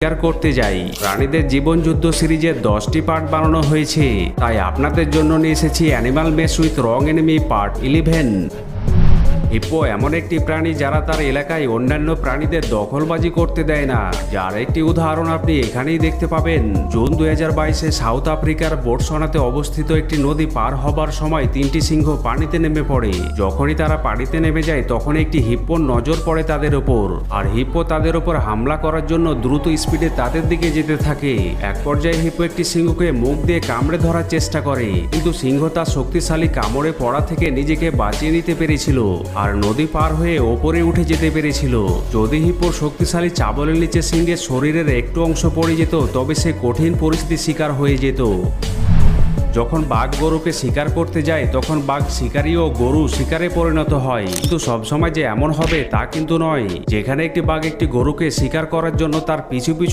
শিকার করতে যাই। প্রাণীদের জীবন যুদ্ধ সিরিজের 10টি পার্ট বানানো হয়েছে, তাই আপনাদের জন্য নিয়ে এসেছি animal mess with wrong enemy part 11। Hippo এমন একটি প্রাণী যারা তার এলাকায় অন্যান্য প্রাণীদের দখলবাজি করতে দেয় না, যার একটি উদাহরণ আপনি এখানেই দেখতে পাবেন। জুন 2022-এ সাউথ আফ্রিকার বোটসওয়ানাতে অবস্থিত একটি নদী পার হবার সময় 3টি সিংহ পানিতে নেমে পড়ে। যখনই তারা পানিতে নেমে যায় তখন একটি হিপ্পোর নজর পড়ে তাদের ওপর, আর হিপ্পো তাদের ওপর হামলা করার জন্য দ্রুত স্পিডে তাদের দিকে যেতে থাকে। এক পর্যায়ে হিপ্পো একটি সিংহকে মুখ দিয়ে কামড়ে ধরার চেষ্টা করে, কিন্তু সিংহ তার শক্তিশালী কামড়ে পড়া থেকে নিজেকে বাঁচিয়ে নিতে পেরেছিল আর নদী পার হয়ে ওপরে উঠে যেতে পেরেছিল। যদি হিপ্পোর শক্তিশালী চাবলের নিচে সিংহের শরীরের একটু অংশ পড়ে যেত তবে সে কঠিন পরিস্থিতির শিকার হয়ে যেত। যখন বাঘ গরুকে শিকার করতে যায় তখন বাঘ শিকারী ও গরু শিকারে পরিণত হয়, কিন্তু সবসময় যে এমন হবে তা কিন্তু নয়। যেখানে একটি বাঘ একটি গরুকে শিকার করার জন্য তার পিছু পিছু